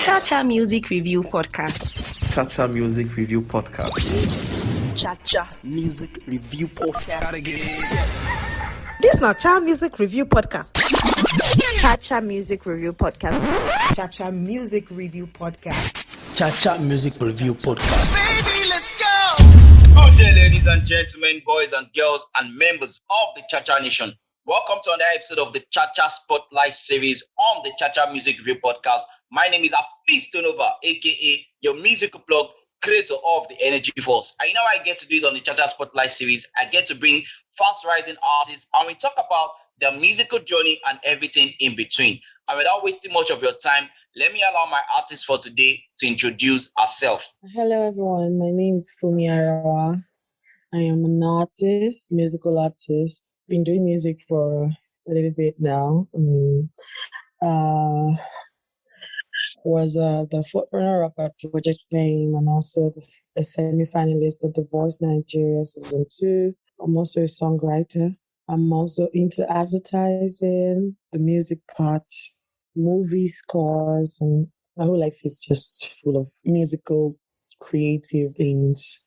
Cha-Cha Music Review Podcast. Cha-Cha Music Review Podcast. Cha-Cha Music Review Podcast. This now Cha Music Review Podcast. Cha-Cha Music Review Podcast. Cha-Cha Music Review Podcast. Cha-Cha Music Review Podcast. Baby, let's go! Good day, ladies and gentlemen, boys and girls, and members of the Cha-Cha Nation. Welcome to another episode of the Cha-Cha Spotlight series on the Cha-Cha Music Review Podcast. My name is Artiste, aka your musical plug, creator of the Energy Force. And you know I get to do it on the Cha-Cha Spotlight series. I get to bring fast rising artists and we talk about their musical journey and everything in between. And without wasting much of your time, let me allow my artist for today to introduce herself. Hello everyone, my name is Comfort Arewa. I am an artist, musical artist. Been doing music for a little bit now. Was the fourth runner-up at Project Fame and also a semi-finalist at The Voice Nigeria Season 2. I'm also a songwriter. I'm also into advertising, the music part, movie scores, and my whole life is just full of musical, creative things.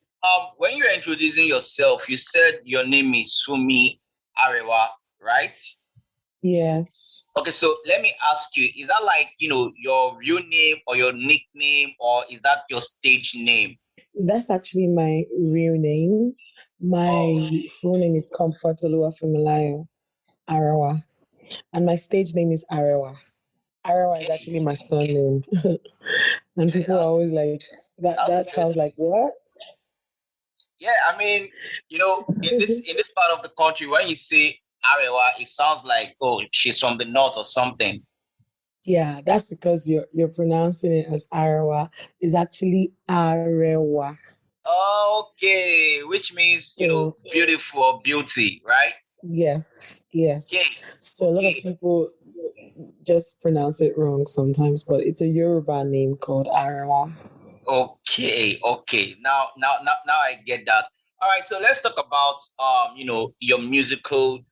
When you're introducing yourself, you said your name is Comfort Arewa, right? Yes. Okay, so let me ask you, is that like, your real name or your nickname, or is that your stage name? That's actually my real name. My full name is Comfort Arewa. And my stage name is Arewa. Arewa is actually my surname. And people are always like, that sounds like what? Yeah, I mean, in this part of the country, when you say Arewa, it sounds like, oh, she's from the north or something. Yeah, that's because you're pronouncing it as Arewa. It's actually Arewa. Okay, which means, beautiful or beauty, right? Yes. Okay. So a lot Okay. of people just pronounce it wrong sometimes, but it's a Yoruba name called Arewa. Okay. Now I get that. All right, so let's talk about your musical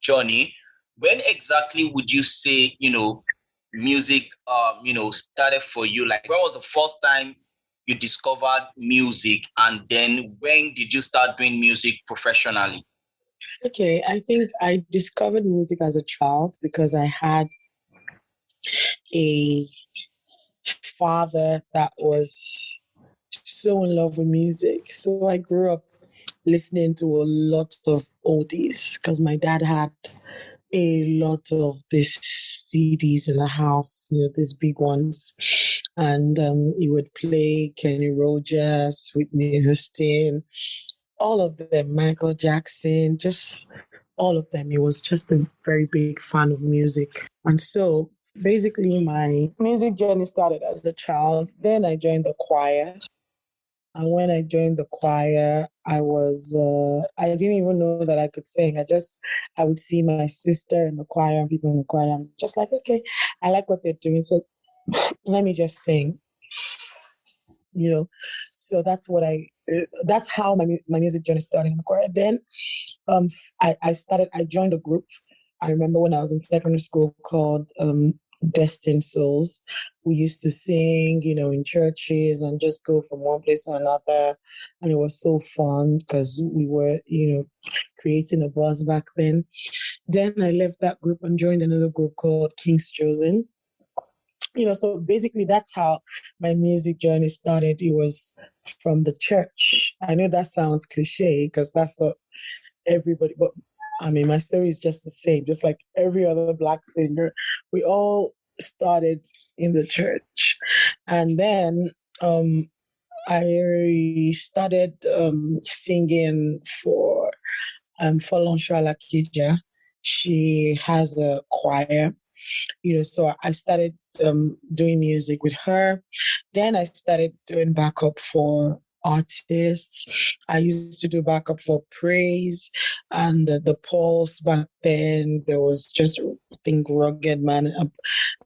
journey. When exactly would you say music started for you? Like, when was the first time you discovered music, and then when did you start doing music professionally? Okay, I think I discovered music as a child because I had a father that was so in love with music. So I grew up listening to a lot of oldies because my dad had a lot of these CDs in the house, these big ones. And he would play Kenny Rogers, Whitney Houston, all of them, Michael Jackson, just all of them. He was just a very big fan of music. And so basically my music journey started as a child. Then I joined the choir. And when I joined the choir, I didn't even know that I could sing. I would see my sister in the choir and people in the choir. I'm just like, okay, I like what they're doing. So let me just sing, So that's how my music journey started in the choir. Then I joined a group. I remember when I was in secondary school called Destined Souls. We used to sing, in churches and just go from one place to another. And it was so fun because we were, creating a buzz back then. Then I left that group and joined another group called King's Chosen. So basically that's how my music journey started. It was from the church. I know that sounds cliche because that's what everybody, but I mean, my story is just the same, just like every other Black singer. We all started in the church. And then I started singing for Folorunsho Alakija. She has a choir, so I started doing music with her. Then I started doing backup for artists. I used to do backup for Praise and the Pulse back then. There was just, I think, Rugged Man, a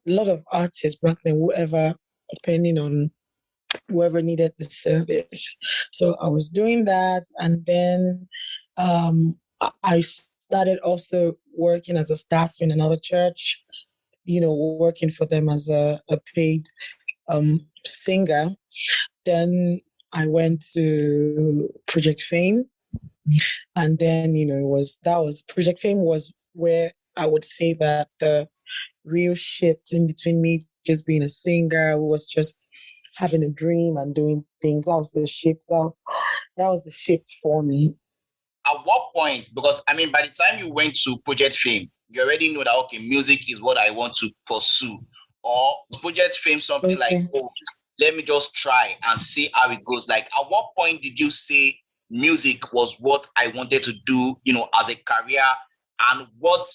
lot of artists back then, depending on whoever needed the service. So I was doing that. And then I started also working as a staff in another church, working for them as a paid singer. Then I went to Project Fame, and then Project Fame was where I would say that the real shift in between me just being a singer was just having a dream and doing things. That was the shift. That was the shift for me. At what point? Because I mean, by the time you went to Project Fame, you already know that okay, music is what I want to pursue. Or Project Fame something like, oh, let me just try and see how it goes. Like, at what point did you say music was what I wanted to do, as a career, and what,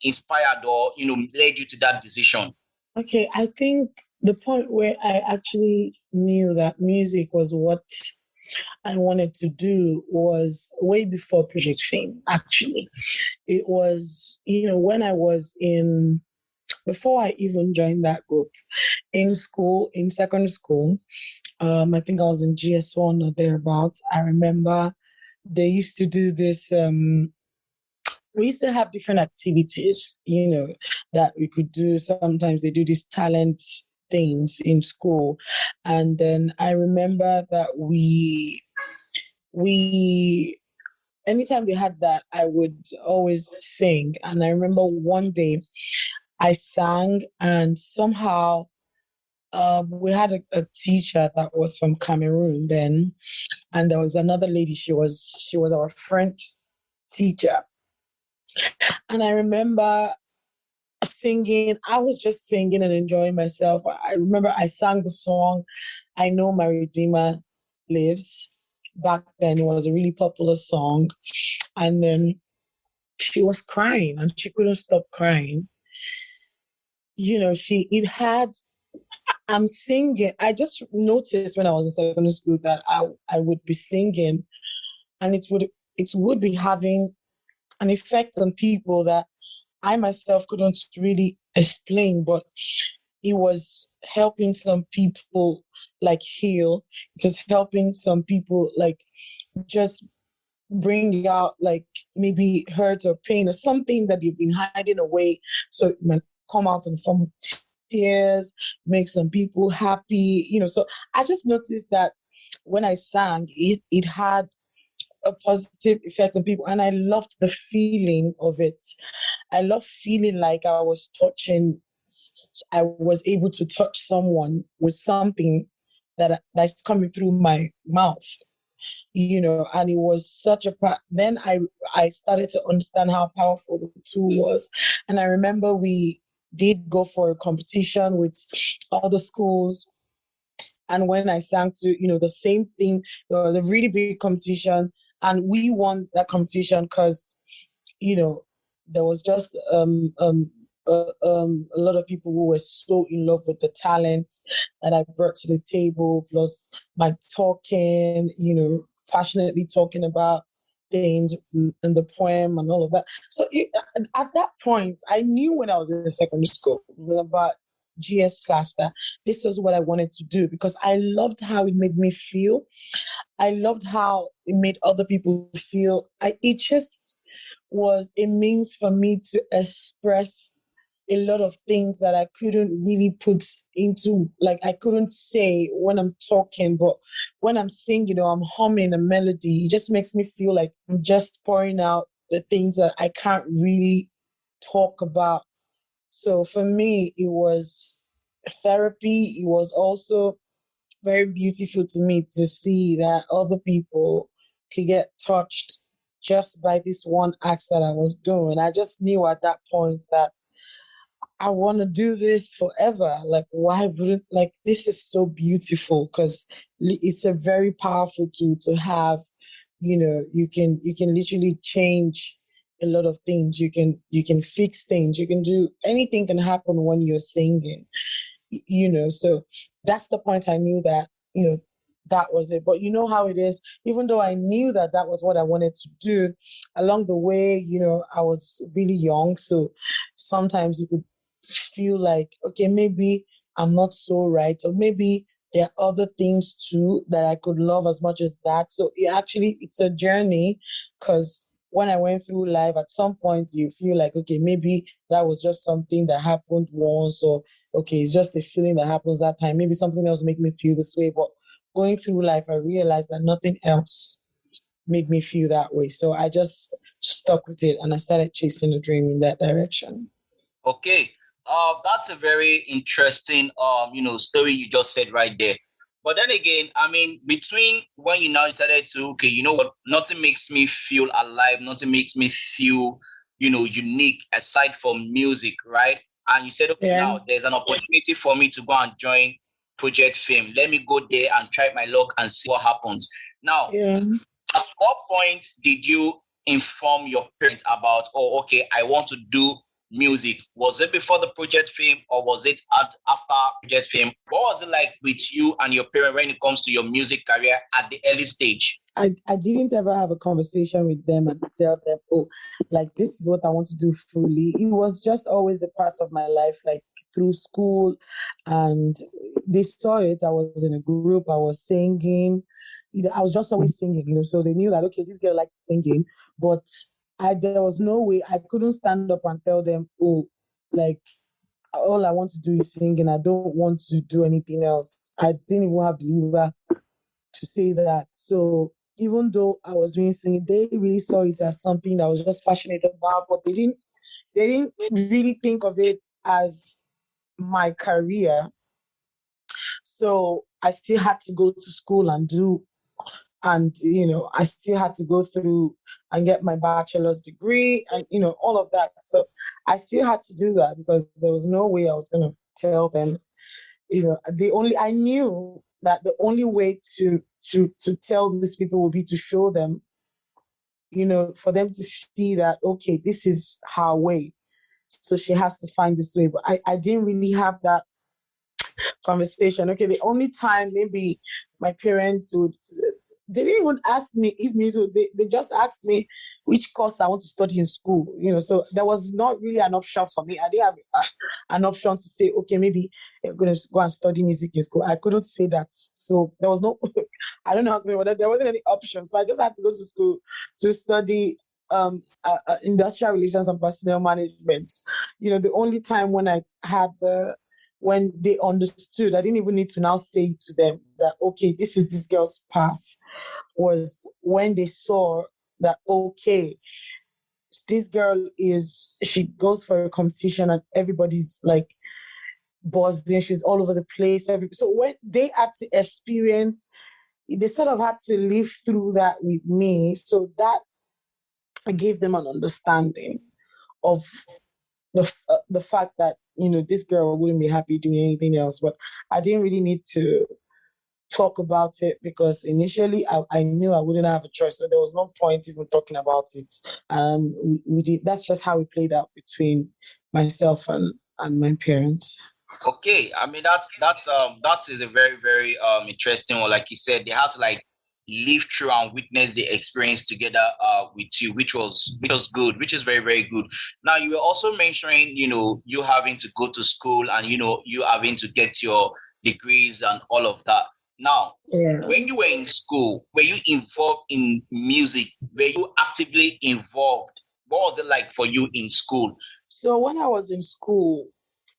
inspired or, led you to that decision? Okay, I think the point where I actually knew that music was what I wanted to do was way before Project Fame, actually. It was, when I was before I even joined that group, in school, in secondary school, I think I was in GS1 or thereabouts. I remember they used to do this, we used to have different activities, that we could do. Sometimes they do these talent things in school. And then I remember that we anytime they had that, I would always sing. And I remember one day I sang, and somehow we had a teacher that was from Cameroon then, and there was another lady. She was our French teacher, and I remember singing. I was just singing and enjoying myself. I remember I sang the song "I Know My Redeemer Lives." Back then, it was a really popular song, and then she was crying, and she couldn't stop crying. I'm singing. I just noticed when I was in secondary school that I would be singing, and it would be having an effect on people that I myself couldn't really explain, but it was helping some people like heal. It was helping some people like just bring out like maybe hurt or pain or something that you've been hiding away. So it might come out in the form of tears, make some people happy, So I just noticed that when I sang, it had a positive effect on people, and I loved the feeling of it. I love feeling like I was able to touch someone with something that's coming through my mouth, and it was such then I started to understand how powerful the tool was. And I remember we did go for a competition with other schools, and when I sang to the same thing, there was a really big competition, and we won that competition because there was just a lot of people who were so in love with the talent that I brought to the table, plus my talking, passionately talking about things in the poem and all of that. So at that point, I knew when I was in secondary school about GS class that this was what I wanted to do, because I loved how it made me feel. I loved how it made other people feel. It just was a means for me to express a lot of things that I couldn't really put into, like I couldn't say when I'm talking, but when I'm singing or I'm humming a melody, it just makes me feel like I'm just pouring out the things that I can't really talk about. So for me, it was therapy. It was also very beautiful to me to see that other people could get touched just by this one act that I was doing. I just knew at that point that I want to do this forever. Like, why wouldn't, like, this is so beautiful because it's a very powerful tool to have. You can literally change a lot of things. You can fix things. You can do anything can happen when you're singing. So that's the point. I knew that that was it. But you know how it is. Even though I knew that that was what I wanted to do, along the way, I was really young, so sometimes you could feel like, okay, maybe I'm not so right, or maybe there are other things too that I could love as much as that. So it's a journey, because when I went through life, at some point you feel like, okay, maybe that was just something that happened once, or okay, it's just a feeling that happens that time. Maybe something else made me feel this way. But going through life, I realized that nothing else made me feel that way. So I just stuck with it and I started chasing the dream in that direction. Okay. That's a very interesting story you just said right there. But then again, I mean, between when you now decided to, okay, you know what, nothing makes me feel alive, nothing makes me feel, unique aside from music, right? And you said, okay, now there's an opportunity for me to go and join Project Fame. Let me go there and try my luck and see what happens. Now, at what point did you inform your parents about, oh, okay, I want to do music? Was it before the Project Fame, or was it after Project Fame? What was it like with you and your parents when it comes to your music career at the early stage? I didn't ever have a conversation with them and tell them, oh, like, this is what I want to do fully. It was just always a part of my life, like through school, and they saw it. I was in a group, I was singing, I was just always singing, so they knew that, okay, this girl likes singing, but there was no way I couldn't stand up and tell them, oh, like, all I want to do is sing and I don't want to do anything else. I didn't even have the liver to say that. So even though I was doing singing, they really saw it as something that I was just passionate about, but they didn't really think of it as my career. So I still had to go to school and I still had to go through and get my bachelor's degree and, all of that. So I still had to do that because there was no way I was going to tell them, I knew that the only way to tell these people would be to show them, for them to see that, okay, this is her way. So she has to find this way. But I didn't really have that conversation. Okay, the only time maybe my parents they didn't even ask me if music, they just asked me which course I want to study in school, so there was not really an option for me. I didn't have an option to say, okay, maybe I'm going to go and study music in school. I couldn't say that. So there was no, I don't know how to say, there wasn't any option. So I just had to go to school to study industrial relations and personnel management. The only time when I had when they understood, I didn't even need to now say to them that, okay, this is this girl's path, was when they saw that, okay, this girl she goes for a competition and everybody's like buzzing, she's all over the place. So when they had to experience, they sort of had to live through that with me. So that gave them an understanding of the fact that, this girl wouldn't be happy doing anything else. But I didn't really need to talk about it because initially I knew I wouldn't have a choice. So there was no point even talking about it. And we did. That's just how we played out between myself and my parents. Okay, I mean that is a very, very interesting one. Like you said, they had to live through and witness the experience together with you, which was good, which is very, very good. Now, you were also mentioning, you having to go to school and, you having to get your degrees and all of that. Now, when you were in school, were you involved in music? Were you actively involved? What was it like for you in school? So when I was in school,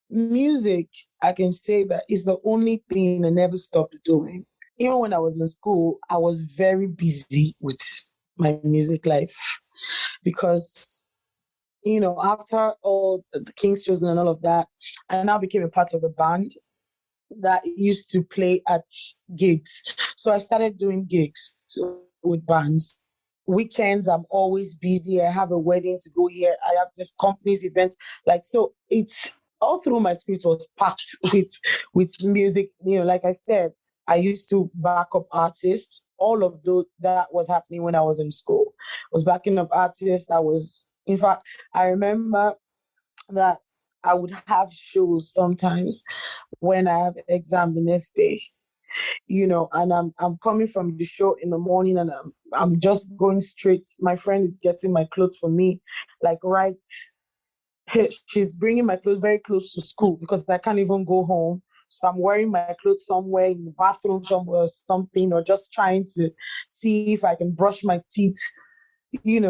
music, I can say that is the only thing I never stopped doing. Even when I was in school, I was very busy with my music life because, after all the King's Chosen and all of that, I now became a part of a band that used to play at gigs. So I started doing gigs with bands. Weekends, I'm always busy. I have a wedding to go here. I have this company's event. So it's all through my school, it was packed with music. Like I said, I used to back up artists. All of that was happening when I was in school. I was backing up artists. In fact, I remember that I would have shows sometimes when I have exam the next day, and I'm coming from the show in the morning and I'm just going straight. My friend is getting my clothes for me, she's bringing my clothes very close to school because I can't even go home. So I'm wearing my clothes somewhere in the bathroom somewhere or something, or just trying to see if I can brush my teeth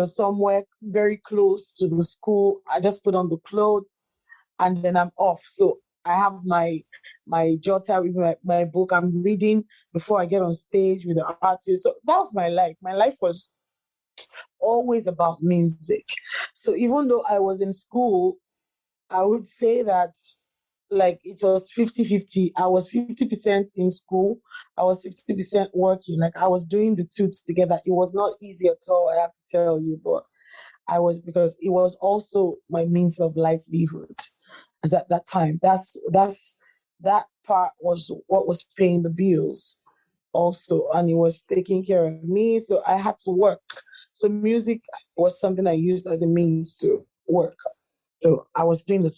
somewhere very close to the school. I just put on the clothes and then I'm off. So I have my jotter with my book. I'm reading before I get on stage with the artist. So that was my life. My life was always about music. So even though I was in school, I would say that like it was 50-50. I was 50% in school. I was 50% working. Like I was doing the two together. It was not easy at all, I have to tell you, but I was, because it was also my means of livelihood. Because at that time, that part was what was paying the bills also, and it was taking care of me. So I had to work. So music was something I used as a means to work. So I was doing the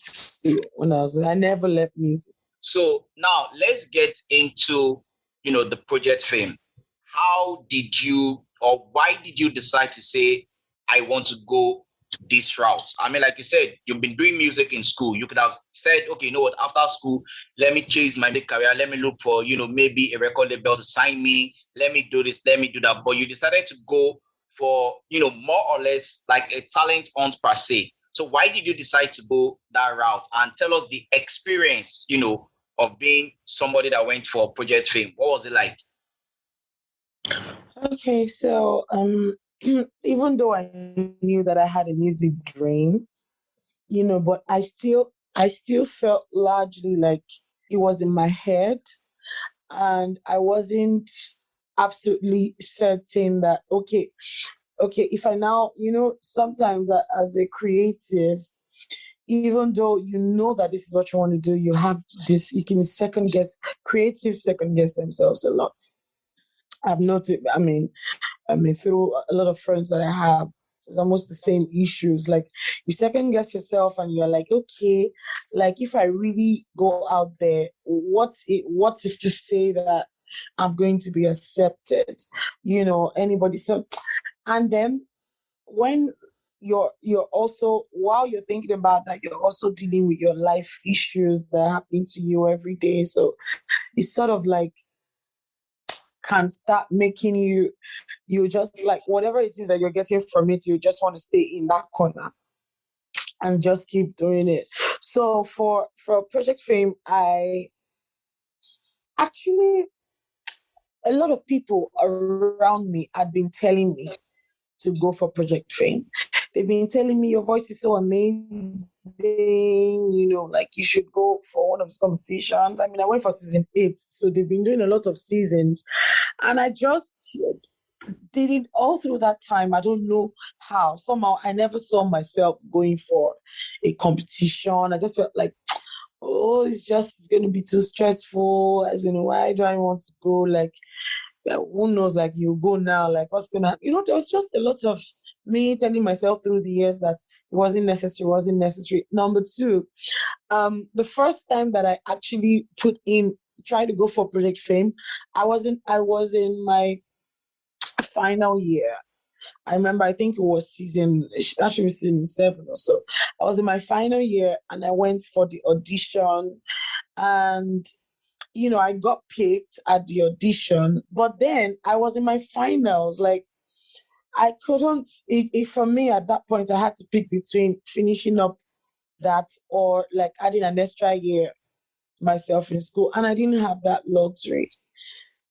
two when I never left music. So now let's get into, the project fame. How did you, or why did you decide to say, I want to go this route? I mean, like you said, you've been doing music in school. You could have said, okay, you know what, after school, let me chase my music career. Let me look for, maybe a record label to sign me. Let me do this, let me do that. But you decided to go for, more or less like a talent hunt per se. So why did you decide to go that route? And tell us the experience, of being somebody that went for project fame. What was it like? Okay, so even though I knew that I had a music dream, but I still felt largely like it was in my head, and I wasn't absolutely certain that okay, if I now, sometimes as a creative, even though you know that this is what you want to do, you have this, you can second guess themselves a lot. I've noticed, I mean, through a lot of friends that I have, it's almost the same issues. Like you second guess yourself and you're like, okay, like if I really go out there, what is to say that I'm going to be accepted? Anybody. So, and then when you're also, while you're thinking about that, you're also dealing with your life issues that happen to you every day. So it's sort of like can start making you just like whatever it is that you're getting from it, you just want to stay in that corner and just keep doing it. So for Project Fame, I actually, a lot of people around me had been telling me to go for Project Fame. They've been telling me your voice is so amazing, like you should go for one of these competitions. I mean, I went for season 8, so they've been doing a lot of seasons. And I just did it all through that time. I don't know how. Somehow I never saw myself going for a competition. I just felt like, it's going to be too stressful. As in, why do I want to go? Like, who knows, like you go now, like what's going to happen? There was just a lot of me telling myself through the years that it wasn't necessary. Number two, the first time that I actually tried to go for Project Fame, I was in my final year. I remember, I think it was that should be season 7 or so. I was in my final year and I went for the audition, and I got picked at the audition, but then I was in my finals. Like, I couldn't, for me at that point, I had to pick between finishing up that or like adding an extra year myself in school. And I didn't have that luxury.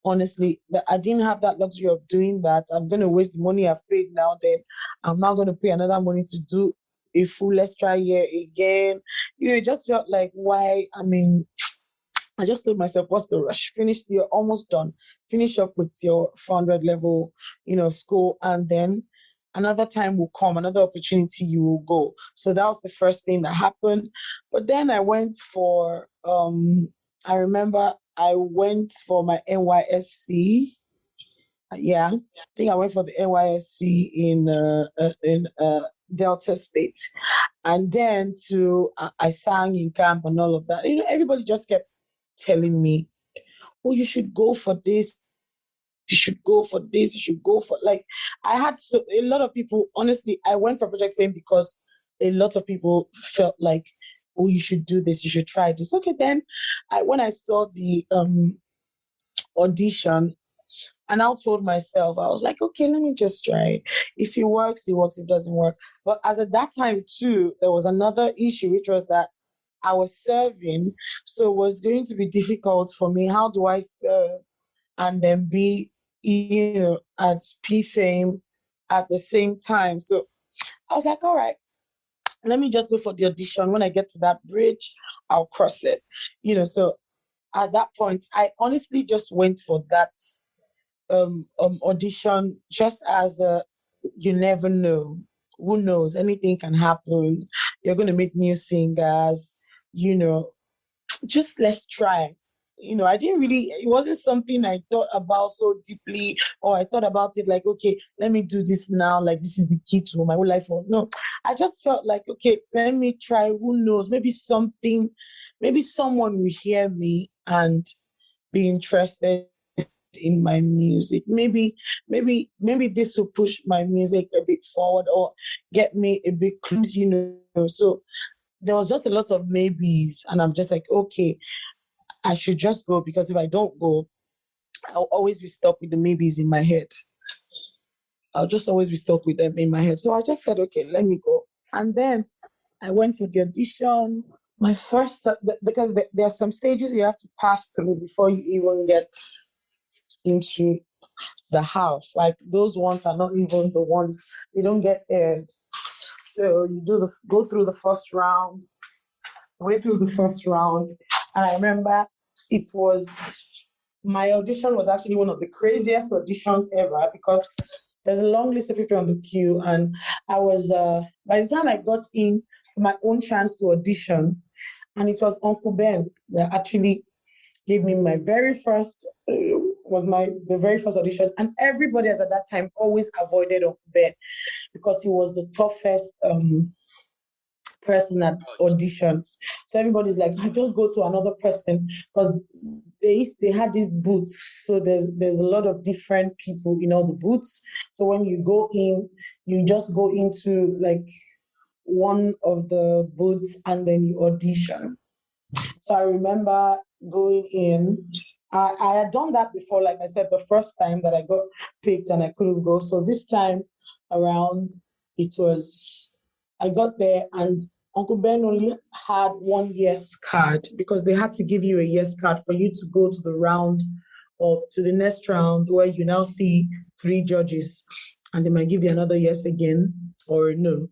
Honestly, I didn't have that luxury of doing that. I'm going to waste the money I've paid now, then I'm not going to pay another money to do a full extra year again. It just felt like, why? I mean, I just told myself, what's the rush? You're almost done. Finish up with your 400 level, school, and then another time will come, another opportunity, you will go. So that was the first thing that happened. But then I went for, I remember I went for my NYSC. Yeah, I think I went for the NYSC in Delta State. And then I sang in camp and all of that. Everybody just kept telling me, you should go for this, you should go for this, you should go for, like, I had a lot of people. Honestly, I went for Project Fame because a lot of people felt like, you should do this, you should try this. Okay, then when I saw the audition, I now told myself, I was like, okay, let me just try it. If it works, it works. If it doesn't work. But as at that time too, there was another issue, which was that I was serving. So it was going to be difficult for me. How do I serve and then be, at P-Fame at the same time? So I was like, all right, let me just go for the audition. When I get to that bridge, I'll cross it. So at that point, I honestly just went for that audition just as you never know. Who knows? Anything can happen. You're going to meet new singers, just let's try. I didn't really, it wasn't something I thought about so deeply, or I thought about it like, okay, let me do this now, like this is the key to my whole life. Or no, I just felt like, okay, let me try. Who knows? Maybe someone will hear me and be interested in my music. Maybe this will push my music a bit forward or get me a bit close, So there was just a lot of maybes, and I'm just like, okay, I should just go, because if I don't go, I'll always be stuck with the maybes in my head. I'll just always be stuck with them in my head. So I just said, okay, let me go. And then I went for the audition. My first, because there are some stages you have to pass through before you even get into the house. Like those ones are not even the ones, they don't get aired. So you go through the first round, and I remember my audition was actually one of the craziest auditions ever, because there's a long list of people on the queue, and I was, by the time I got in for my own chance to audition, and it was Uncle Ben that actually gave me my very first, the very first audition, and everybody as at that time always avoided Uncle Ben because he was the toughest person at auditions. So everybody's like, I just go to another person, because they had these booths. So there's a lot of different people in all the booths. So when you go in, you just go into like one of the booths and then you audition. So I remember going in. I had done that before, like I said, the first time that I got picked and I couldn't go. So this time around, I got there and Uncle Ben only had 1 yes card, because they had to give you a yes card for you to go to the round, or to the next round, where you now see 3 judges and they might give you another yes again or no.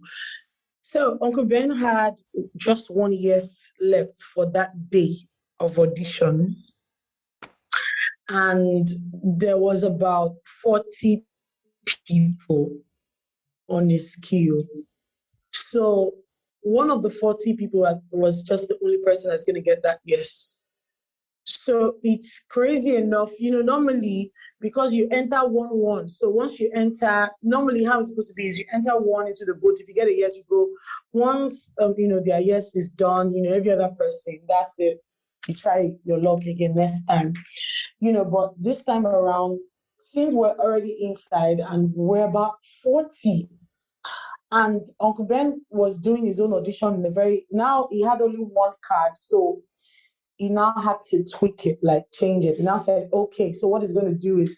So Uncle Ben had just 1 yes left for that day of audition. And there was about 40 people on his queue. So one of the 40 people was just the only person that's going to get that yes. So it's crazy enough, normally, because you enter 1-1. So once you enter, normally how it's supposed to be is you enter 1 into the boat. If you get a yes, you go. Once, their yes is done, every other person, that's it. You try your luck again next time. But this time around, since we're already inside and we're about 40, and Uncle Ben was doing his own audition now he had only 1 card, so he now had to tweak it, like change it. He now said, okay, so what he's going to do is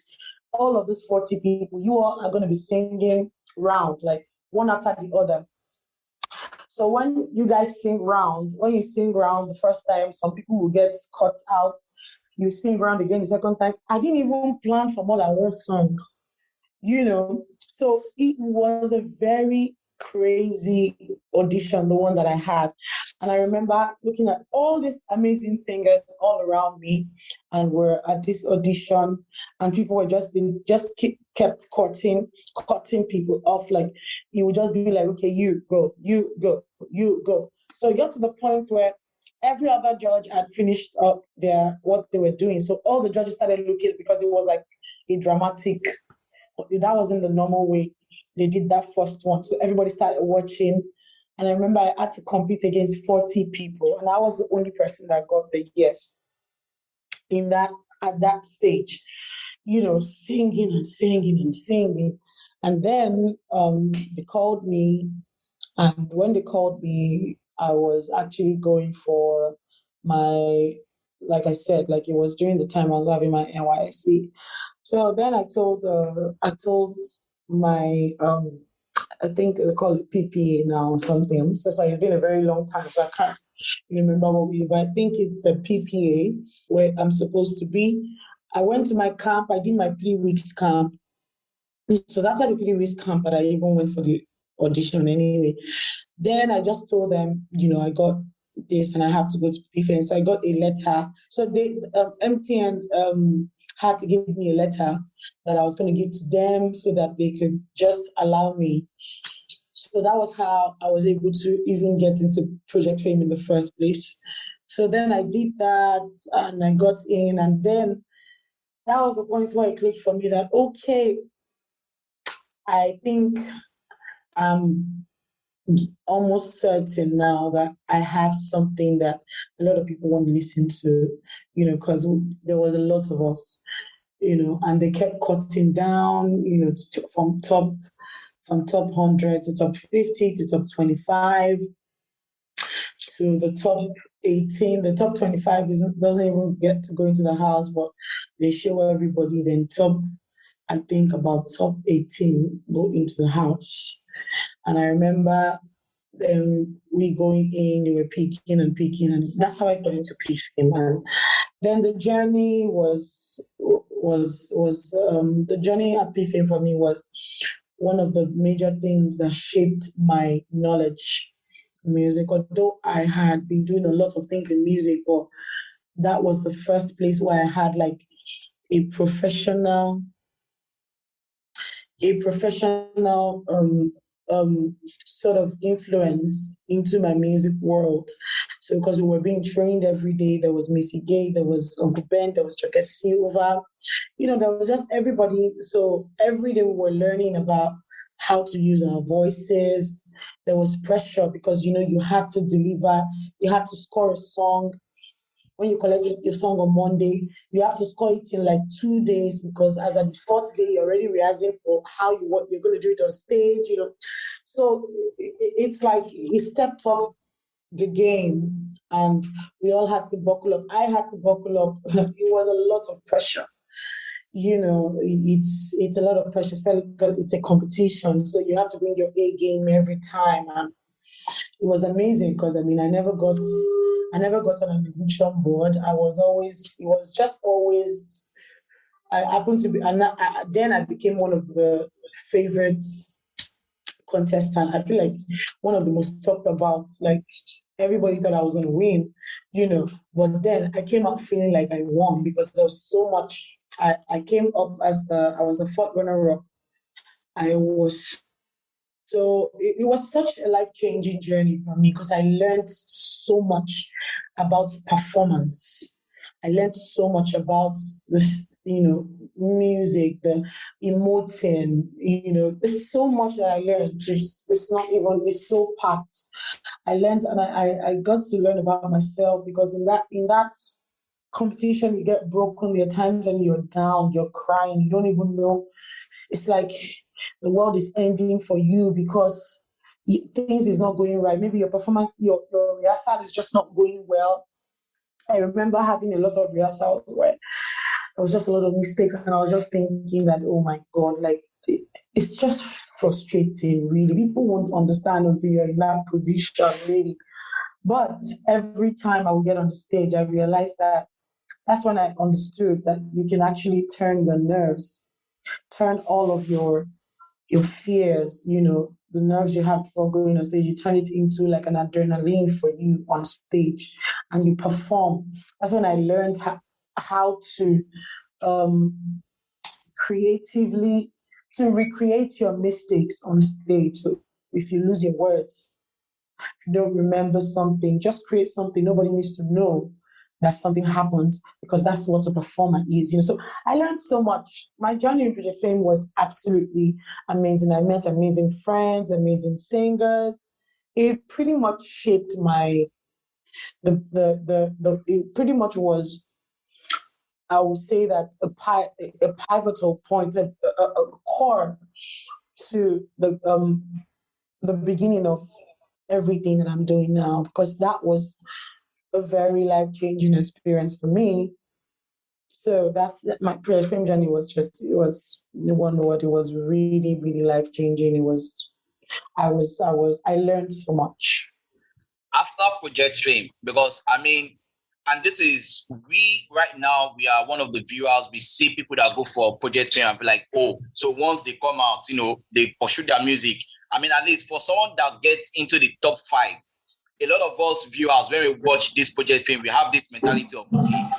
all of these 40 people, you all are going to be singing round, like one after the other. So when you guys sing round, the first time, some people will get cut out. You sing round again the second time. I didn't even plan for more than 1 song, So it was a very crazy audition, the one that I had. And I remember looking at all these amazing singers all around me, and we're at this audition, and people were kept cutting people off. Like, it would just be like, okay, you go, you go, you go. So it got to the point where every other judge had finished up what they were doing. So all the judges started looking, because it was like a dramatic, that wasn't the normal way they did that first one. So everybody started watching. And I remember I had to compete against 40 people. And I was the only person that got the yes at that stage, singing and singing and singing. And then they called me. And when they called me, I was actually going for like I said, like it was during the time I was having my NYSC. So then I told my I think they call it PPA now or something. I'm so sorry, it's been a very long time, so I can't remember what we. But I think it's a PPA where I'm supposed to be. I went to my camp. I did my 3 weeks camp. It was after the 3 weeks camp that I even went for the audition anyway. Then I just told them, I got this and I have to go to PFM. So I got a letter. So they MTN had to give me a letter that I was going to give to them so that they could just allow me. So that was how I was able to even get into Project Fame in the first place. So then I did that and I got in, and then that was the point where it clicked for me that, okay, I think I'm almost certain now that I have something that a lot of people want to listen to, because there was a lot of us, and they kept cutting down, from top 100 to top 50 to top 25 to the top 18. The top 25 doesn't even get to go into the house, but they show everybody. Then I think about top 18 go into the house. And I remember we going in, they were peaking, and that's how I got into Peacekeeping. And then the journey was the journey at PFM for me was one of the major things that shaped my knowledge in music. Although I had been doing a lot of things in music, but that was the first place where I had like a professional sort of influence into my music world. So because we were being trained every day, there was Missy Gay, there was Uncle Ben, there was Chuck Silva, there was just everybody. So every day we were learning about how to use our voices. There was pressure because, you had to deliver, you had to score a song. When you collected your song on Monday, you have to score it in like 2 days, because as at the fourth day, you're already rehearsing for what you're going to do it on stage, So it's like you stepped up the game and we all had to buckle up. I had to buckle up. It was a lot of pressure. It's a lot of pressure, especially because it's a competition. So you have to bring your A game every time. And it was amazing because, I never got on an eviction board. I happened to be, and then I became one of the favorite contestants. I feel like one of the most talked about, like everybody thought I was going to win, but then I came out feeling like I won because there was so much. I came up I was the fourth runner-up. So it was such a life-changing journey for me because I learned so much about performance. I learned so much about this, music, the emoting, there's so much that I learned. It's so packed. I learned and I got to learn about myself because in that competition, you get broken. There are times when you're down, you're crying, you don't even know. It's like the world is ending for you because things is not going right. Maybe your performance, your rehearsal is just not going well. I remember having a lot of rehearsals where there was just a lot of mistakes, and I was just thinking that, oh my God, like it's just frustrating, really. People won't understand until you're in that position, really. But every time I would get on the stage, I realized that that's when I understood that you can actually turn your nerves, turn all of your fears, the nerves you have before going on stage, you turn it into like an adrenaline for you on stage and you perform. That's when I learned how to creatively to recreate your mistakes on stage. So if you lose your words, if you don't remember something, just create something. Nobody needs to know that something happened because that's what a performer is. So I learned so much. My journey in Project Fame was absolutely amazing. I met amazing friends, amazing singers. It pretty much shaped it pretty much was, I would say that a pivotal point, a core to the beginning of everything that I'm doing now, because that was a very life-changing experience for me. So So that's my film journey was just, it was one word, it was really, really life changing. I learned so much. After Project Fame, because I mean, and this is, we right now, we are one of the viewers, we see people that go for Project Fame and be like, oh, so once they come out, they pursue their music. I mean, at least for someone that gets into the top 5, a lot of us viewers, when we watch this Project Fame, we have this mentality of, okay,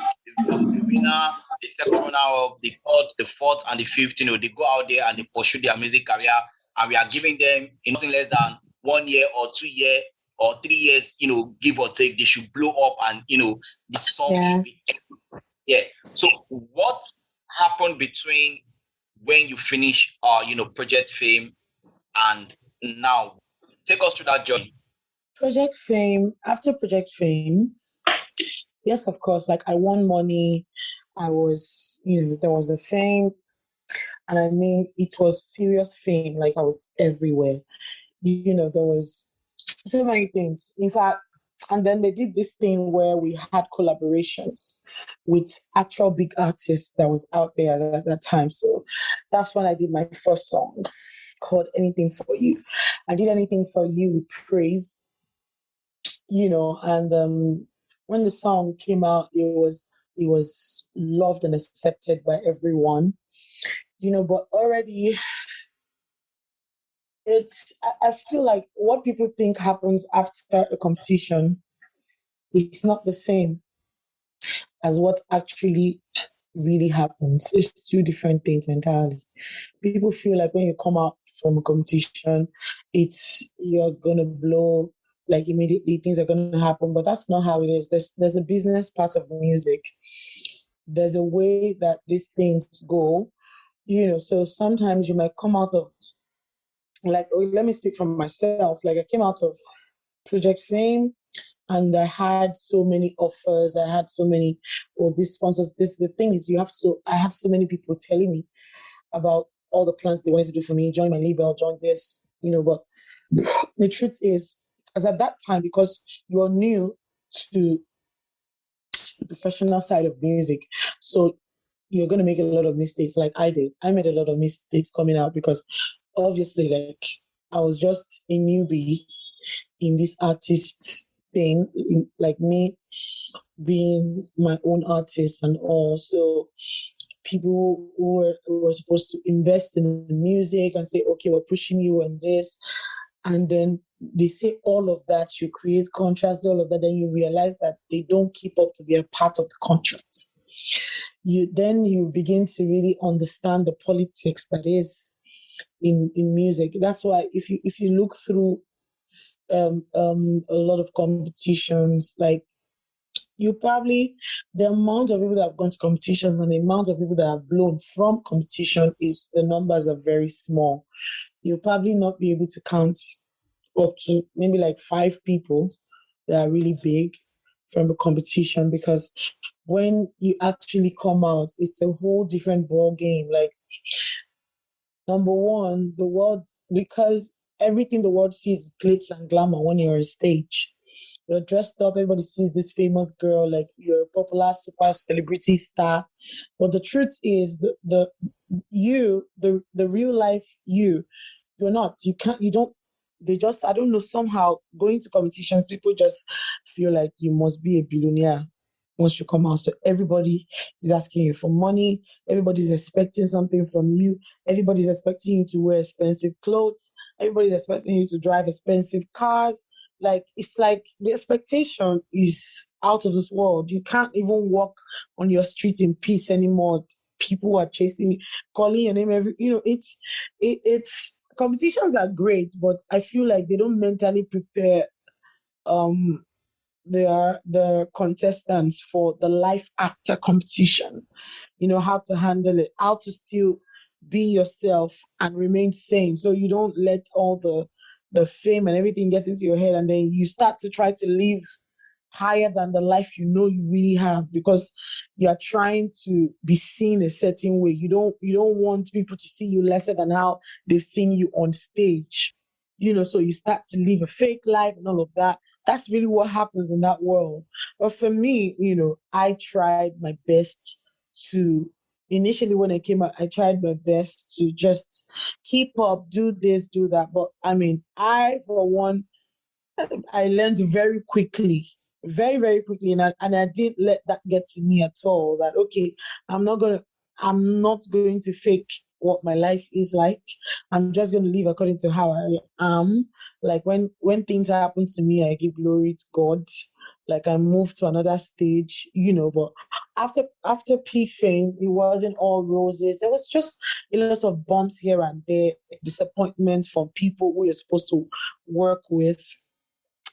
the winner, the second runner up, the third, the fourth, and the fifth, they go out there and they pursue their music career, and we are giving them nothing less than 1 year or 2 years or 3 years, give or take, they should blow up and, the song should be. Yeah. So what happened between when you finish, Project Fame and now? Take us through that journey. Project Fame, after Project Fame, yes, of course, like I won money. I was, there was a fame. And I mean, it was serious fame. Like I was everywhere. There was so many things. In fact, and then they did this thing where we had collaborations with actual big artists that was out there at that time. So that's when I did my first song called Anything For You. I did Anything For You with praise, and when the song came out, it was loved and accepted by everyone, but already I feel like what people think happens after a competition is not the same as what actually really happens. It's two different things entirely. People feel like when you come out from a competition, you're gonna blow, like immediately things are gonna happen, but that's not how it is. There's a business part of music. There's a way that these things go, so sometimes you might come out of, like, let me speak from myself. Like I came out of Project Fame and I had so many offers. I had so many, these sponsors. The thing is, I have so many people telling me about all the plans they wanted to do for me, join my label, join this, but the truth is, as at that time, because you're new to the professional side of music, so you're going to make a lot of mistakes like I did. I made a lot of mistakes coming out because obviously, like, I was just a newbie in this artist thing, like me being my own artist and all. So people who were supposed to invest in music and say, okay, we're pushing you and this. And then they say all of that, you create contracts, all of that, then you realize that they don't keep up to be a part of the contract. You begin to really understand the politics that is in music. That's why if you look through a lot of competitions, like the amount of people that have gone to competitions and the amount of people that have blown from competition the numbers are very small. You'll probably not be able to count up to maybe like 5 people that are really big from a competition, because when you actually come out, it's a whole different ball game. Like, number one, the world, because everything the world sees is glitz and glamour when you're on stage. You're dressed up, everybody sees this famous girl, like you're a popular super celebrity star. But the truth is, the real life you're not. I don't know, somehow going to competitions, people just feel like you must be a billionaire once you come out. So everybody is asking you for money. Everybody's expecting something from you. Everybody's expecting you to wear expensive clothes. Everybody's expecting you to drive expensive cars. Like, it's like the expectation is out of this world. You can't even walk on your street in peace anymore. People are chasing you, calling your name it's competitions are great, but I feel like they don't mentally prepare the contestants for the life after competition. How to handle it, how to still be yourself and remain sane, so you don't let all the fame and everything get into your head, and then you start to try to live higher than the life you really have, because you are trying to be seen a certain way. You don't want people to see you lesser than how they've seen you on stage. So you start to live a fake life and all of that. That's really what happens in that world. But for me, I tried my best to, initially when I came out, I tried my best to just keep up, do this, do that. But I mean, for one, I learned very quickly, very, very quickly. And I didn't let that get to me at all. That, okay, I'm not going to fake what my life is like. I'm just going to live according to how I am. Like when things happen to me, I give glory to God. Like I moved to another stage, but after P Fame, it wasn't all roses. There was just a lot of bumps here and there, disappointments from people who you're supposed to work with.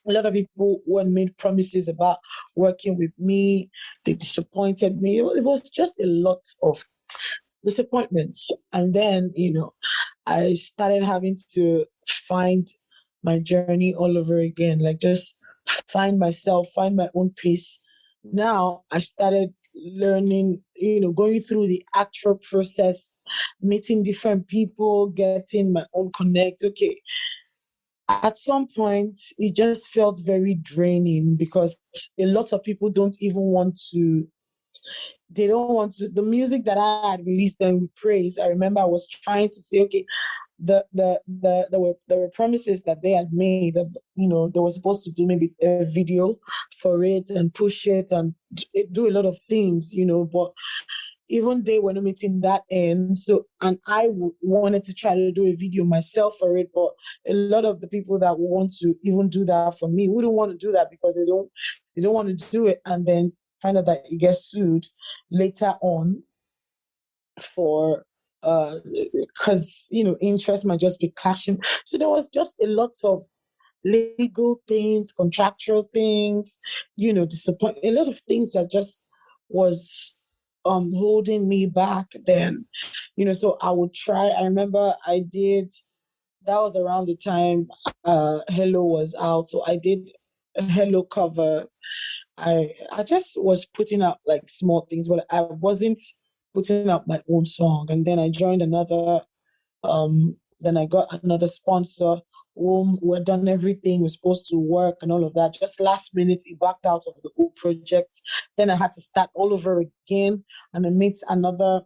A lot of people who had made promises about working with me, they disappointed me. It was just a lot of disappointments. And then, I started having to find my journey all over again, like just find myself, find my own pace. Now I started learning, going through the actual process, meeting different people, getting my own connect. Okay. At some point, it just felt very draining because a lot of people don't even want to, the music that I had released then with praise. I remember I was trying to say, okay, there were promises that they had made that, they were supposed to do maybe a video for it and push it and do a lot of things, but even they were not meeting that end. So, and I wanted to try to do a video myself for it, but a lot of the people that want to even do that for me wouldn't want to do that because they don't want to do it and then find out that you get sued later on for because interest might just be clashing. So there was just a lot of legal things, contractual things, disappoint, a lot of things that just was holding me back then. So I would try. I remember that was around the time Hello was out. So I did a Hello cover. I just was putting out like small things, but I wasn't putting out my own song. And then I joined another, then I got another sponsor who had done everything, was supposed to work and all of that. Just last minute, he backed out of the whole project. Then I had to start all over again and I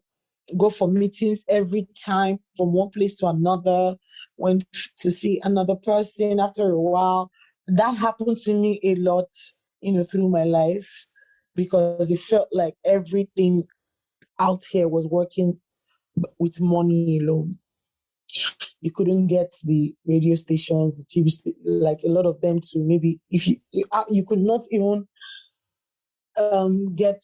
go for meetings every time from one place to another, went to see another person after a while. That happened to me a lot, through my life because it felt like everything out here was working with money alone. You couldn't get the radio stations, the TV, like a lot of them to maybe, if you could not even get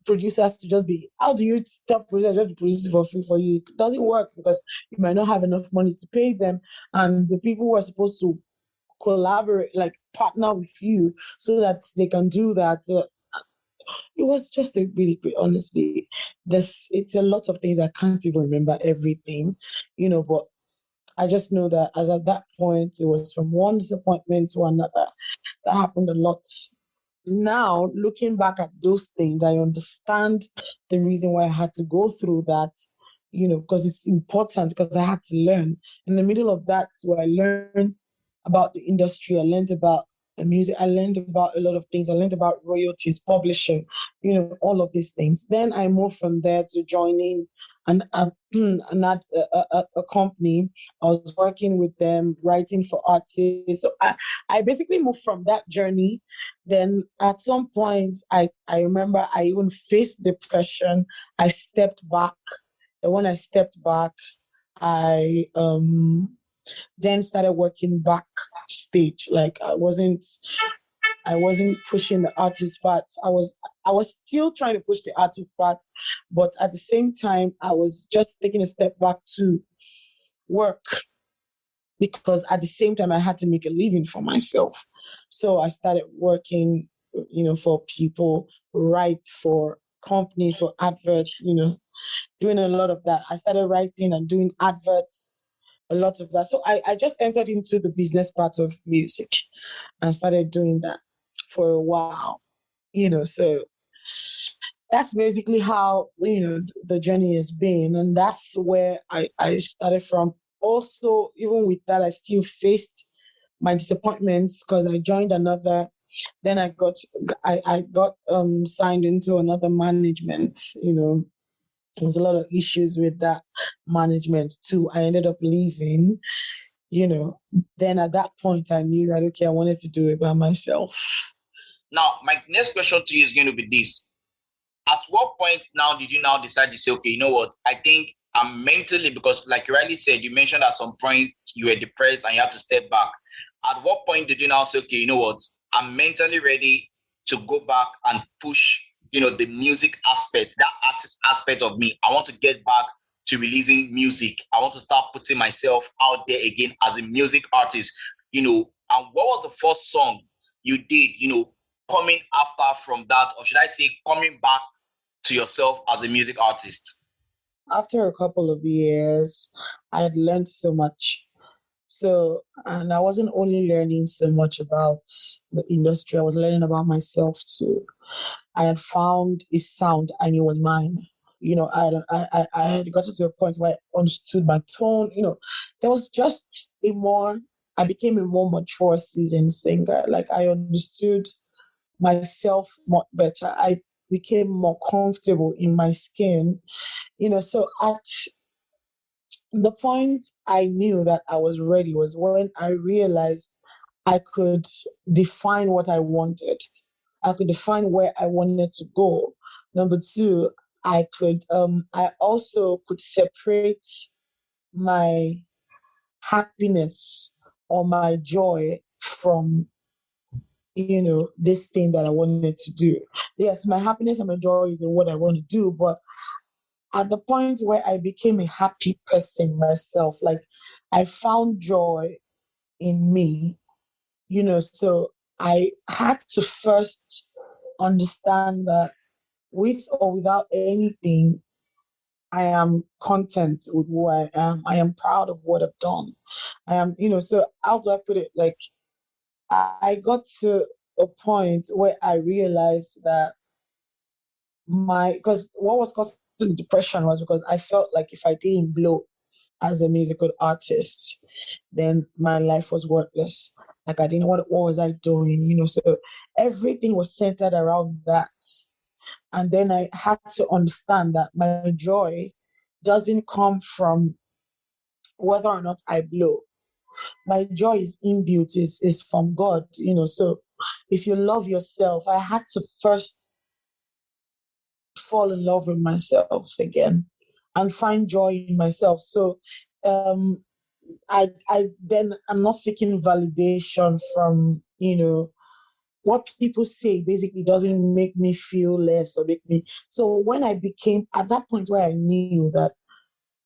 producers to just be, how do you stop producers just to produce for free for you? It doesn't work because you might not have enough money to pay them. And the people who are supposed to collaborate, like partner with you so that they can do that. It was just a really great, honestly. It's a lot of things. I can't even remember everything, but I just know that as at that point, it was from one disappointment to another. That happened a lot. Now, looking back at those things, I understand the reason why I had to go through that, because it's important, because I had to learn. In the middle of that, where I learned about the industry, I learned about the music, I learned about a lot of things. I learned about royalties, publishing, all of these things. Then I moved from there to joining a company. I was working with them, writing for artists. So I basically moved from that journey. Then at some point, I remember I even faced depression. I stepped back. And when I stepped back, I then started working backstage. Like I wasn't pushing the artist part. I was still trying to push the artist part, but at the same time, I was just taking a step back to work because at the same time, I had to make a living for myself. So I started working, for people, write for companies, for adverts, doing a lot of that. I started writing and doing adverts, a lot of that. So I just entered into the business part of music and started doing that for a while, so that's basically how, the journey has been. And that's where I started from. Also, even with that, I still faced my disappointments because I joined another Then I got signed into another management. There's a lot of issues with that management too. I ended up leaving. Then at that point I knew that okay, I wanted to do it by myself. Now, my next question to you is going to be this. At what point now did you now decide to say, okay, you know what? I think I'm mentally, because like you rightly said, you mentioned at some point you were depressed and you had to step back. At what point did you now say, okay, you know what? I'm mentally ready to go back and push, the music aspect, that artist aspect of me. I want to get back to releasing music. I want to start putting myself out there again as a music artist, and what was the first song you did, coming after from that, or should I say coming back to yourself as a music artist? After a couple of years, I had learned so much. So, and I wasn't only learning so much about the industry, I was learning about myself too. I had found a sound I knew was mine. I had gotten to a point where I understood my tone. There was just I became a more mature, seasoned singer. Like I understood myself much better. I became more comfortable in my skin. So at the point I knew that I was ready was when I realized I could define what I wanted. I could define where I wanted to go. Number two, I also could separate my happiness or my joy from, this thing that I wanted to do. Yes, my happiness and my joy is in what I want to do, but at the point where I became a happy person myself, like I found joy in me, so I had to first understand that with or without anything, I am content with who I am. I am proud of what I've done. I am, so how do I put it? Like, I got to a point where I realized that because what was causing the depression was because I felt like if I didn't blow as a musical artist, then my life was worthless. Like I didn't know what was I doing, so everything was centered around that. And then I had to understand that my joy doesn't come from whether or not I blow. My joy is inbuilt, is from God, so if you love yourself, I had to first fall in love with myself again and find joy in myself. So I'm not seeking validation from, what people say basically doesn't make me feel less or make me. So when I became at that point where I knew that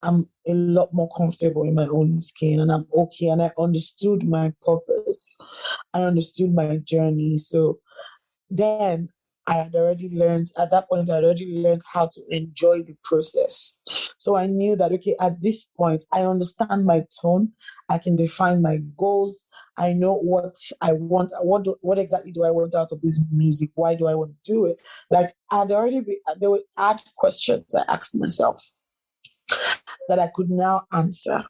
I'm a lot more comfortable in my own skin and I'm okay and I understood my purpose, I understood my journey. So then at that point, I had already learned how to enjoy the process. So I knew that, okay, at this point, I understand my tone. I can define my goals. I know what I want. What exactly do I want out of this music? Why do I want to do it? Like, there were hard questions I asked myself that I could now answer,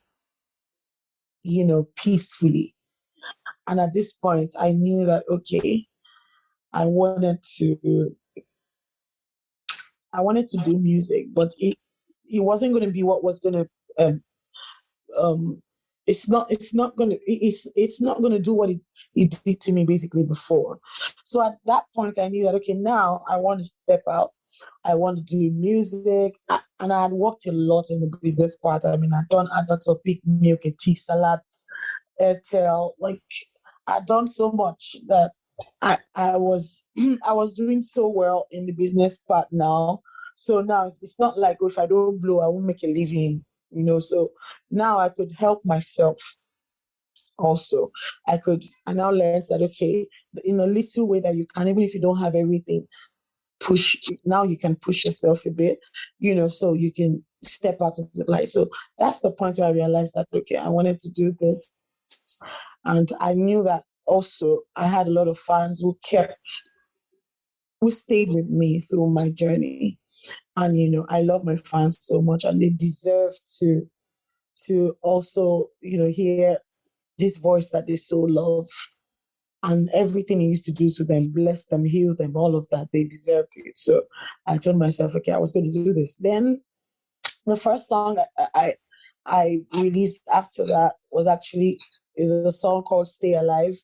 peacefully. And at this point, I knew that, okay, I wanted to do music, but it wasn't going to be what was going to it's not going to do what it did to me basically before. So at that point I knew that, okay, now I want to step out. I want to do music, and I had worked a lot in the business part. I mean, I'd done adverts for Pick Milk, tea salads, Airtel. Like, I'd done so much that I was I was doing so well in the business part now. So now it's not like if I don't blow, I won't make a living, So now I could help myself also. I now learned that, okay, in a little way that you can, even if you don't have everything, now you can push yourself a bit, so you can step out into the light. So that's the point where I realized that, okay, I wanted to do this. And I knew that also I had a lot of fans who stayed with me through my journey. And, I love my fans so much, and they deserve to also, hear this voice that they so love. and everything he used to do to them, bless them, heal them, all of that, they deserved it. So I told myself, okay, I was going to do this. Then the first song I released after that is a song called Stay Alive.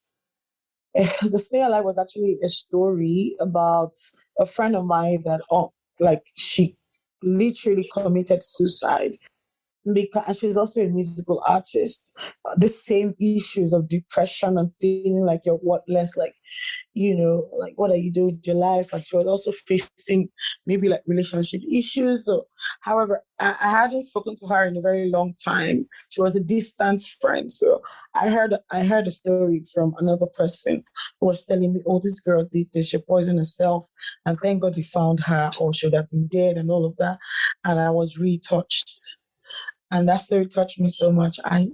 The Stay Alive was actually a story about a friend of mine that she literally committed suicide, because she's also a musical artist. The same issues of depression and feeling like you're worthless, like, like what are you doing with your life? And she was also facing maybe like relationship issues. So, however, I hadn't spoken to her in a very long time. She was a distant friend. So I heard a story from another person who was telling me, oh, this girl did this, she poisoned herself, and thank God they found her, or she would have been dead and all of that. And I was really touched. And that story touched me so much. I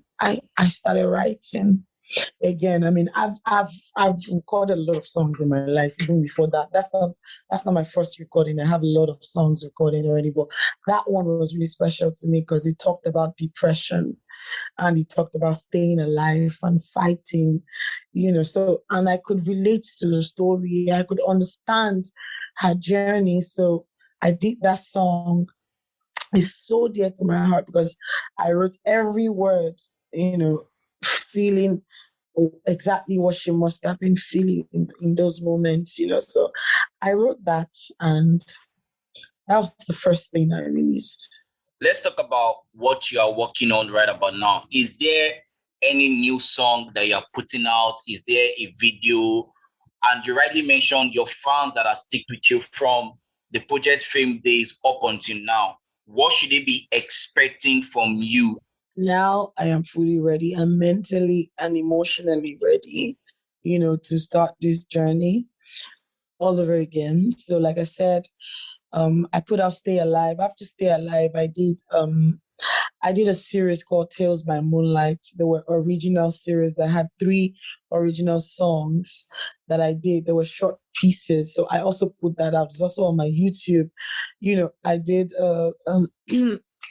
started writing again. I mean, I've recorded a lot of songs in my life even before that. That's not my first recording. I have a lot of songs recorded already, but that one was really special to me because it talked about depression and it talked about staying alive and fighting, So, and I could relate to the story. I could understand her journey. So I did that song. It's so dear to my heart because I wrote every word, feeling exactly what she must have been feeling in those moments, So I wrote that, and that was the first thing I released. Let's talk about what you are working on right about now. Is there any new song that you are putting out? Is there a video? And you rightly mentioned your fans that are stick with you from the Project Fame days up until now. What should they be expecting from you? Now I am fully ready. I'm mentally and emotionally ready, to start this journey all over again. So like I said, I put out Stay Alive. After Stay Alive, I did a series called Tales by Moonlight. There were original series that had 3 original songs that I did. They were short pieces. So I also put that out. It's also on my YouTube. I did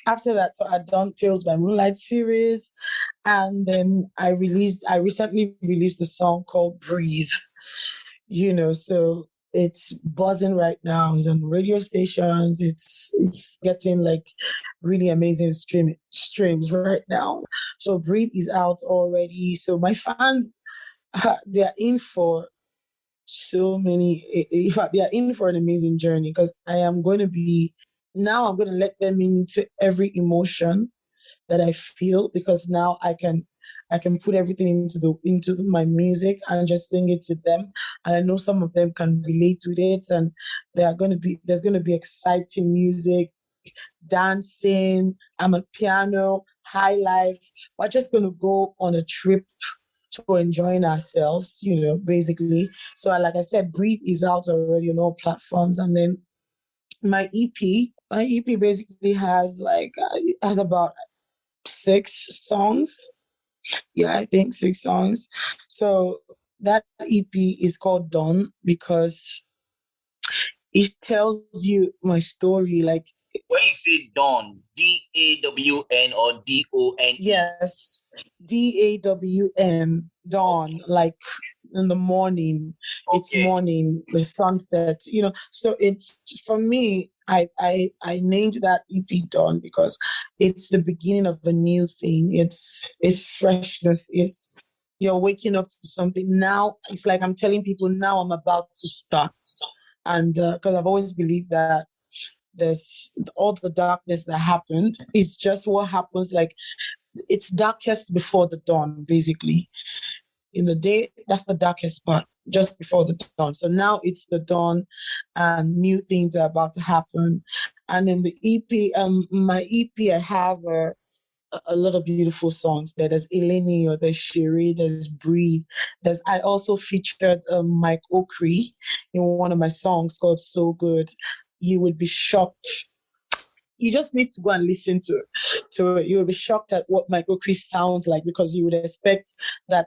after that, so I'd done Tales by Moonlight series. And then I recently released a song called Breathe. So it's buzzing right now. It's on radio stations. It's getting like really amazing streams right now. So Breathe is out already. So my fans, they're in for so many. In fact, they're in for an amazing journey because I'm going to let them into every emotion that I feel, because now I can put everything into my music and just sing it to them. And I know some of them can relate with it, and there's going to be exciting music, dancing, I'm a piano, high life. We're just going to go on a trip to enjoying ourselves, basically. So like I said, Breathe is out already on all platforms. And then my EP basically has about 6 songs. Yeah, I think 6 songs. So that EP is called Dawn because it tells you my story. Like, when you say dawn, DAWN or DON? Yes, DAWN, dawn, like in the morning. Okay. It's morning, the sunset. So it's, for me, I named that EP Dawn because it's the beginning of a new thing. It's freshness. It's, you're waking up to something. Now it's like I'm telling people, now I'm about to start. And because I've always believed that there's all the darkness that happened is just what happens. Like, it's darkest before the dawn, basically. In the day, that's the darkest part, just before the dawn. So now it's the dawn and new things are about to happen. And in the EP, my EP, I have a lot of beautiful songs there. There's Eleni, or there's Sherry, there's Breathe. I also featured Mike Okri in one of my songs called So Good. You would be shocked. You just need to go and listen to it. You will be shocked at what Michael Chris sounds like, because you would expect that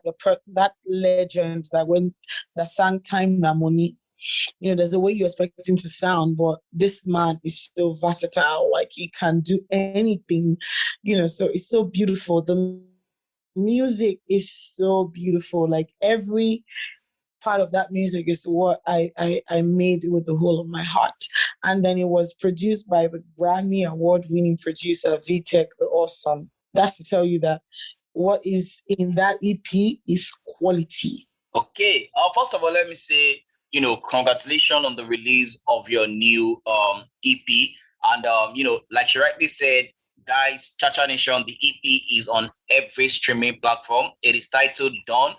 that legend that sang Time Na Money, there's the way you expect him to sound, but this man is so versatile. Like, he can do anything, so it's so beautiful. The music is so beautiful. Like, every part of that music is what I made with the whole of my heart. And then it was produced by the Grammy Award winning producer Vtek, the awesome. That's to tell you that what is in that EP is quality. Okay. First of all, let me say, congratulations on the release of your new EP. And like she rightly said, guys, Chacha Nation, the EP is on every streaming platform. It is titled Dawn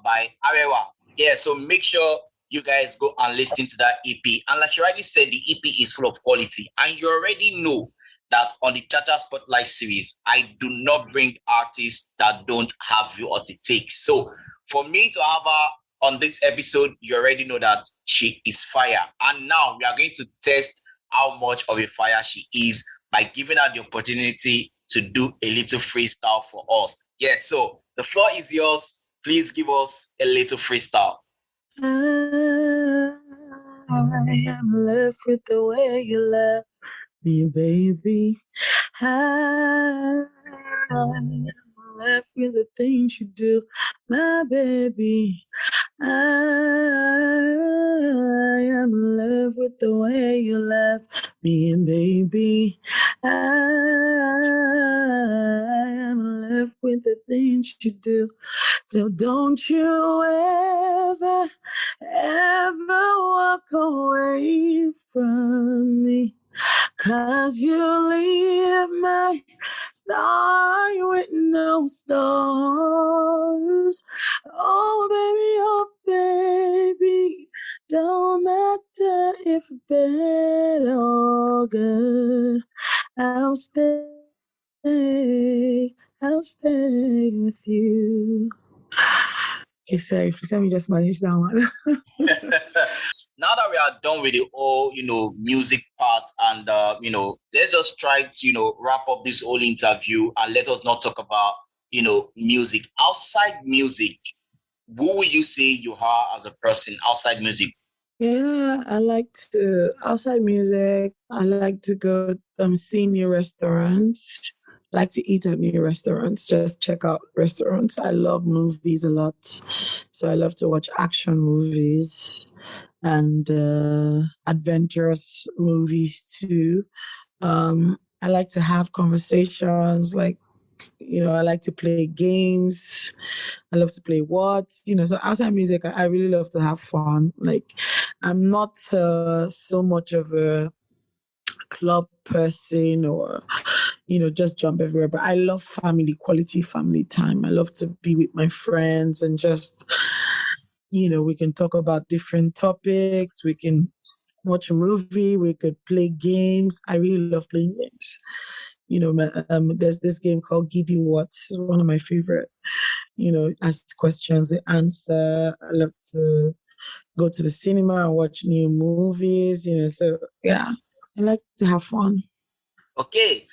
by Arewa. Yeah, so make sure you guys go and listen to that EP. And like she rightly said, the EP is full of quality. And you already know that on the Chacha Spotlight series, I do not bring artists that don't have what it takes. So for me to have her on this episode, you already know that she is fire. And now we are going to test how much of a fire she is by giving her the opportunity to do a little freestyle for us. Yes, so the floor is yours. Please give us a little freestyle. I am left with the way you left me, baby. I am left with the things you do, my baby. I am left with the way you left me, baby. I am left with the things you do. So don't you ever walk away from me. 'Cause you leave my star with no stars. Oh, baby, don't matter if bad or good. I'll stay with you. Okay, sorry, please let me just manage that one. Now that we are done with the whole, music part and, let's just try to, wrap up this whole interview and let us not talk about, music. Outside music, who will you say you are as a person outside music? Yeah, outside music, I like to go see new restaurants. I like to eat at new restaurants, just check out restaurants. I love movies a lot. So I love to watch action movies and adventurous movies too. I like to have conversations, I like to play games. I love to play so outside music, I really love to have fun. I'm not so much of a club person or, just jump everywhere, but I love quality family time. I love to be with my friends and just, we can talk about different topics. We can watch a movie. We could play games. I really love playing games. There's this game called Giddy What's, one of my favorite. Ask questions, we answer. I love to go to the cinema and watch new movies. So yeah, I like to have fun. Okay.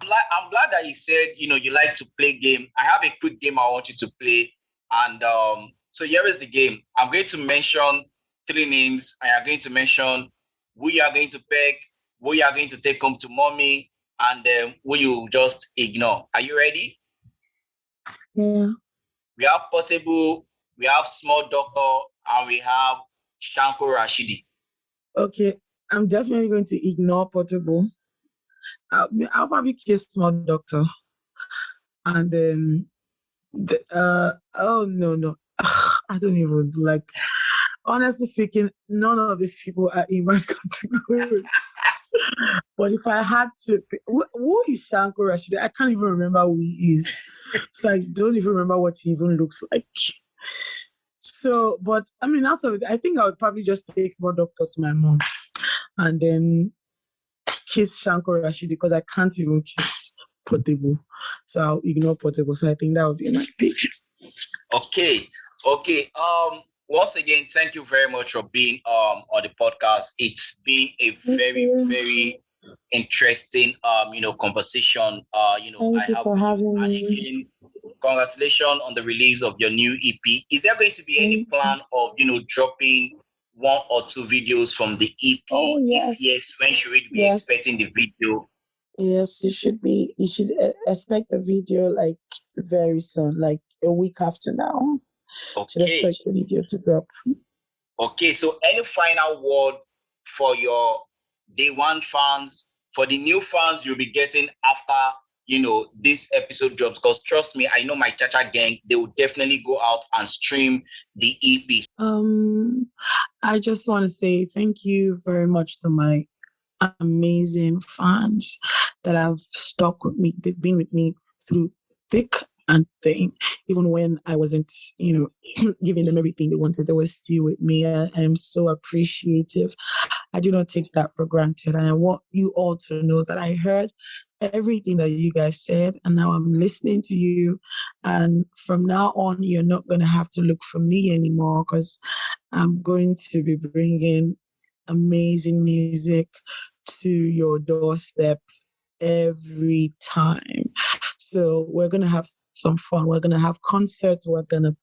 I'm glad that you said, you like to play game. I have a quick game I want you to play. And so here is the game. I'm going to mention 3 names. And you're going to mention who you are going to pick, who you are going to take home to mommy, and who you just ignore. Are you ready? Yeah. We have Portable, we have Small Doctor, and we have Shanko Rashidi. Okay. I'm definitely going to ignore Portable. I'll probably kiss Small Doctor. And then, oh, no. I don't even honestly speaking, none of these people are in my category. But if I had to, who is Shanko Rashidi? I can't even remember who he is. So I don't even remember what he even looks like. So, but I mean, out of it, I think I would probably just take Small Doctor to my mom and then kiss Shanko Rashidi because I can't even kiss Portable. So I'll ignore Portable. So I think that would be my pick. Okay. Once again, thank you very much for being on the podcast. It's been a very interesting conversation. Thank you for having me. Again, congratulations on the release of your new EP. Is there going to be any plan of dropping 1 or 2 videos from the EP? Oh, yes. If yes, when should we be expecting the video? Yes, you should expect the video very soon, a week after now. Should expect the video to drop. Okay, so any final word for your day one fans, for the new fans you'll be getting after, this episode drops? Because trust me, I know my Chacha gang, they will definitely go out and stream the EP. I just want to say thank you very much to my amazing fans that have stuck with me. They've been with me through thick and thin. Even when I wasn't, giving them everything they wanted, they were still with me. I am so appreciative. I do not take that for granted. And I want you all to know that I heard everything that you guys said, and now I'm listening to you. And from now on, you're not going to have to look for me anymore, because I'm going to be bringing amazing music to your doorstep every time. So we're going to have some fun. We're going to have concerts. We're going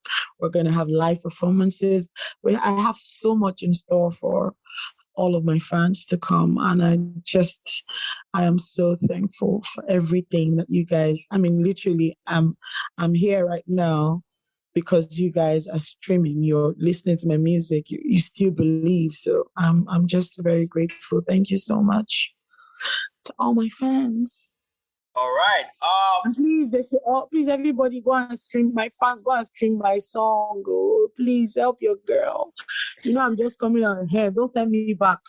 to have live performances. I have so much in store for all of my fans to come, and I am so thankful for everything that you guys. I mean, literally, I'm here right now because you guys are streaming. You're listening to my music. You still believe. So I'm just very grateful. Thank you so much to all my fans. All right. And please, everybody, go and stream. My fans, go and stream my song. Oh, please help your girl. I'm just coming on ahead. Don't send me back.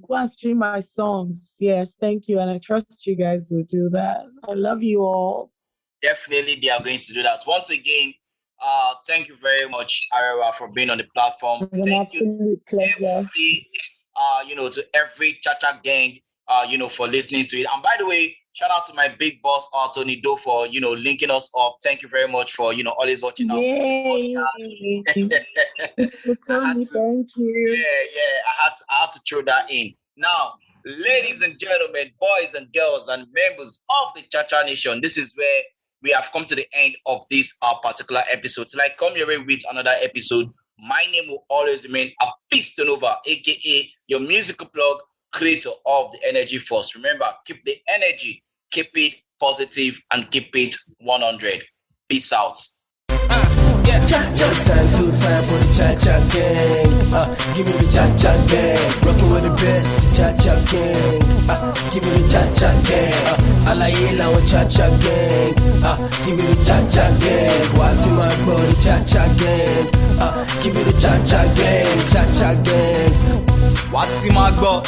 Go and stream my songs. Yes, thank you. And I trust you guys will do that. I love you all. Definitely, they are going to do that. Once again, thank you very much, Arewa, for being on the platform. It's an absolute pleasure. To every Chacha gang, for listening to it. And by the way, shout out to my big boss, Tony Do, for, linking us up. Thank you very much for, always watching us. Yay. Mr. Tony, thank you. Yeah. I had to throw that in. Now, ladies and gentlemen, boys and girls, and members of the Chacha Nation, this is where we have come to the end of this particular episode. Till I come your way with another episode, my name will always remain Artiste, aka your musical plug, creator of the Energy Force. Remember, keep the energy, keep it positive, and keep it 100. Peace out. Cha-cha time, two time for the Cha-cha gang. Give me the Cha-cha gang. Rockin' with the best, Cha-cha gang. Give me the Cha-cha gang. Alayela with Cha-cha gang. Give me the Cha-cha gang. What's in my body, Cha-cha gang. Give me the Cha-cha gang. Cha-cha gang. What's in my gut?